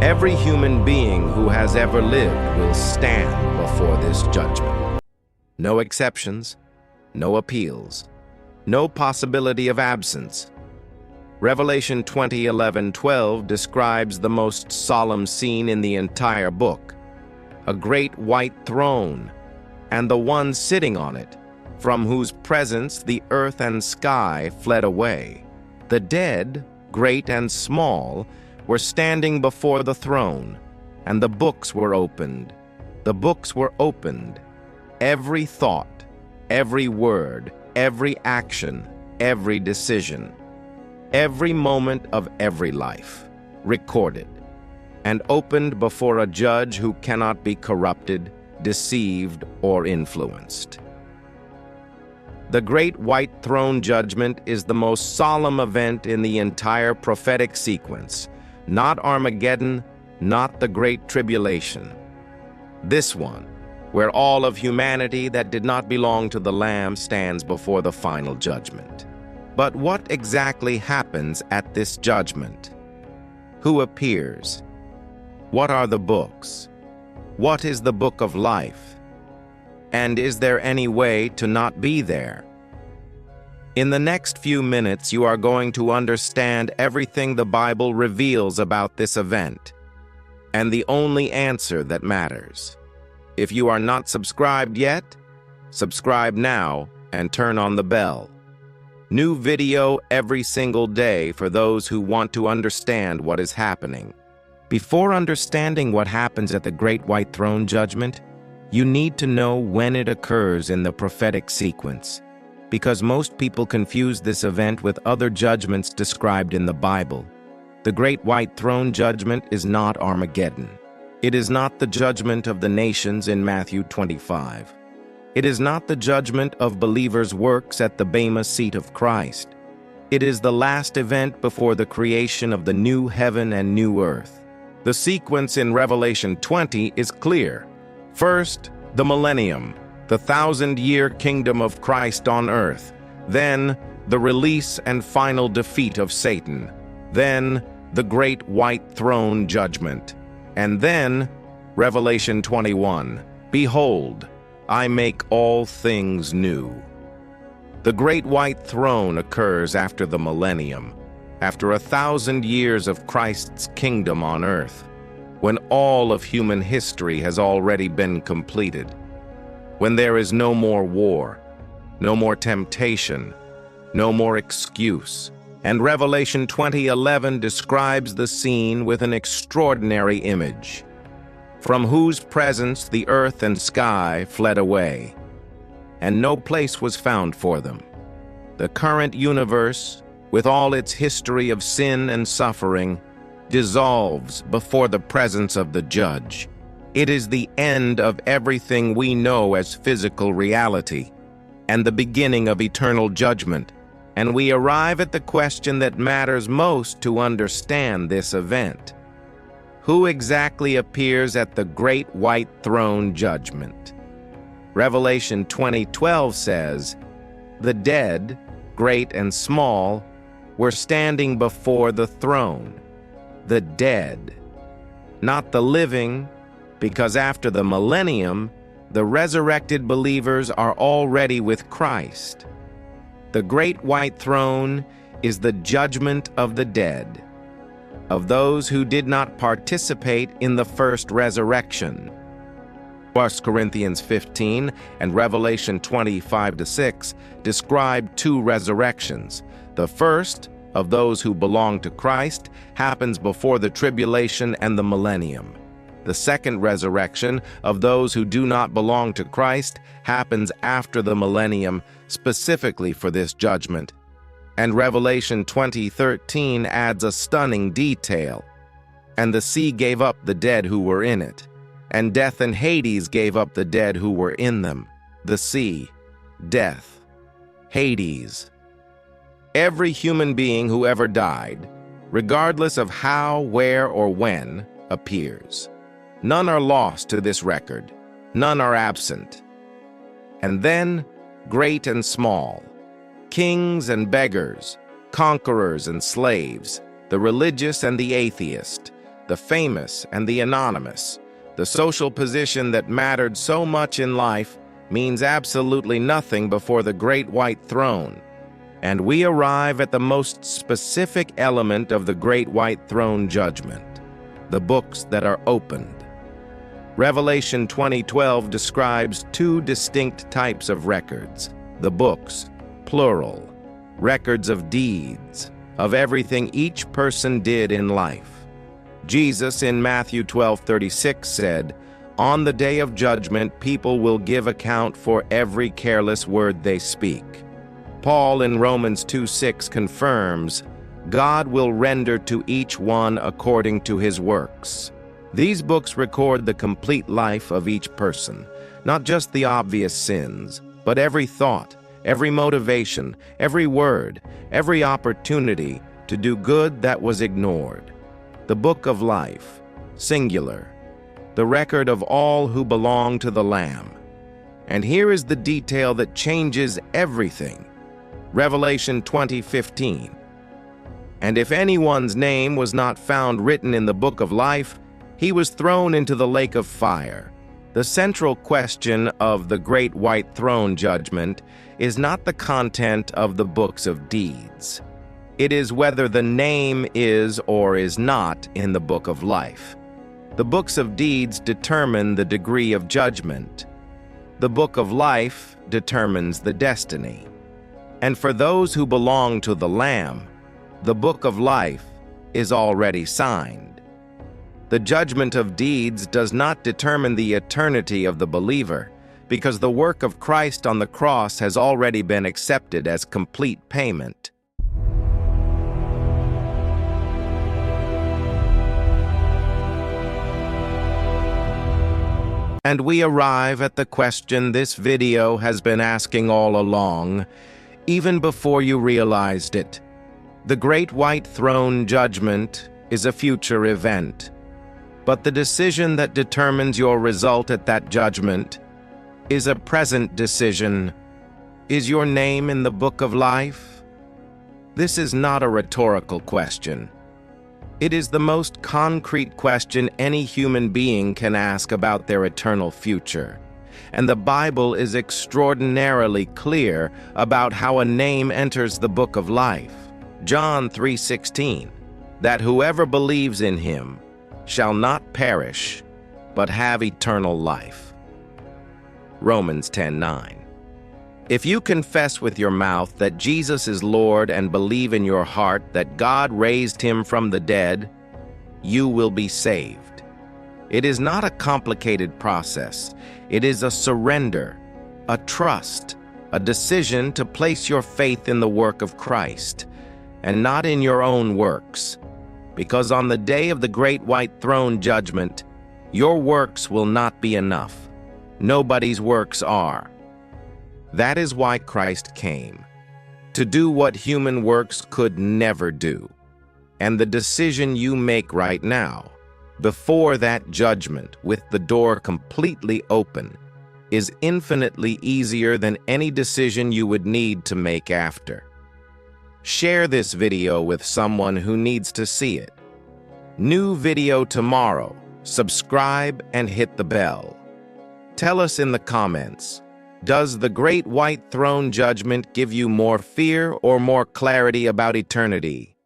Every human being who has ever lived will stand before this judgment. No exceptions, no appeals, no possibility of absence. Revelation 20:11-12 describes the most solemn scene in the entire book: a great white throne, and the one sitting on it, from whose presence the earth and sky fled away. The dead, great and small, were standing before the throne, and the books were opened. The books were opened. Every thought, every word, every action, every decision, every moment of every life, recorded, and opened before a judge who cannot be corrupted, deceived, or influenced. The Great White Throne Judgment is the most solemn event in the entire prophetic sequence. Not Armageddon, not the Great Tribulation. This one, where all of humanity that did not belong to the Lamb stands before the final judgment. But what exactly happens at this judgment? Who appears? What are the books? What is the book of life? And is there any way to not be there? In the next few minutes, you are going to understand everything the Bible reveals about this event, and the only answer that matters. If you are not subscribed yet, subscribe now and turn on the bell. New video every single day for those who want to understand what is happening. Before understanding what happens at the Great White Throne Judgment, you need to know when it occurs in the prophetic sequence, because most people confuse this event with other judgments described in the Bible. The Great White Throne Judgment is not Armageddon. It is not the judgment of the nations in Matthew 25. It is not the judgment of believers' works at the Bema seat of Christ. It is the last event before the creation of the new heaven and new earth. The sequence in Revelation 20 is clear. First, the millennium, the 1,000-year kingdom of Christ on earth. Then, the release and final defeat of Satan. Then, the Great White Throne Judgment. And then, Revelation 21, "Behold, I make all things new." The Great White Throne occurs after the millennium, after 1,000 years of Christ's kingdom on earth, when all of human history has already been completed, when there is no more war, no more temptation, no more excuse. And Revelation 20:11 describes the scene with an extraordinary image, from whose presence the earth and sky fled away, and no place was found for them. The current universe, with all its history of sin and suffering, dissolves before the presence of the judge. It is the end of everything we know as physical reality, and the beginning of eternal judgment. And we arrive at the question that matters most to understand this event. Who exactly appears at the Great White Throne Judgment? Revelation 20:12 says, "The dead, great and small, were standing before the throne." The dead, not the living, because after the millennium, the resurrected believers are already with Christ. The Great White Throne is the judgment of the dead, of those who did not participate in the first resurrection. 1 Corinthians 15 and Revelation 25-6 describe two resurrections. The first, of those who belong to Christ, happens before the tribulation and the millennium. The second resurrection, of those who do not belong to Christ, happens after the millennium, specifically for this judgment. And Revelation 20:13 adds a stunning detail. "And the sea gave up the dead who were in it, and death and Hades gave up the dead who were in them." The sea, death, Hades. Every human being who ever died, regardless of how, where, or when, appears. None are lost to this record. None are absent. And then, great and small, kings and beggars, conquerors and slaves, the religious and the atheist, the famous and the anonymous. The social position that mattered so much in life means absolutely nothing before the great white throne. And we arrive at the most specific element of the great white throne judgment: the books that are opened. Revelation 20:12 describes two distinct types of records: the books, plural, records of deeds, of everything each person did in life. Jesus in Matthew 12:36 said, "On the day of judgment, people will give account for every careless word they speak." Paul in Romans 2:6 confirms, "God will render to each one according to his works." These books record the complete life of each person, not just the obvious sins, but every thought, every motivation, every word, every opportunity to do good that was ignored. The book of life, singular, the record of all who belong to the Lamb. And here is the detail that changes everything. Revelation 20:15. "And if anyone's name was not found written in the book of life, he was thrown into the lake of fire." The central question of the great white throne judgment is not the content of the books of deeds. It is whether the name is or is not in the book of life. The books of deeds determine the degree of judgment. The book of life determines the destiny. And for those who belong to the Lamb, the book of life is already signed. The judgment of deeds does not determine the eternity of the believer, because the work of Christ on the cross has already been accepted as complete payment. And we arrive at the question this video has been asking all along, even before you realized it. The Great White Throne Judgment is a future event, but the decision that determines your result at that judgment is a present decision. Is your name in the book of life? This is not a rhetorical question. It is the most concrete question any human being can ask about their eternal future. And the Bible is extraordinarily clear about how a name enters the book of life. John 3:16, that whoever believes in him shall not perish, but have eternal life. Romans 10:9. If you confess with your mouth that Jesus is Lord and believe in your heart that God raised him from the dead, you will be saved. It is not a complicated process. It is a surrender, a trust, a decision to place your faith in the work of Christ, and not in your own works. Because on the day of the great white throne judgment, your works will not be enough. Nobody's works are. That is why Christ came, to do what human works could never do. And the decision you make right now, before that judgment with the door completely open, is infinitely easier than any decision you would need to make after. Share this video with someone who needs to see it. New video tomorrow. Subscribe and hit the bell. Tell us in the comments, does the Great White Throne Judgment give you more fear or more clarity about eternity?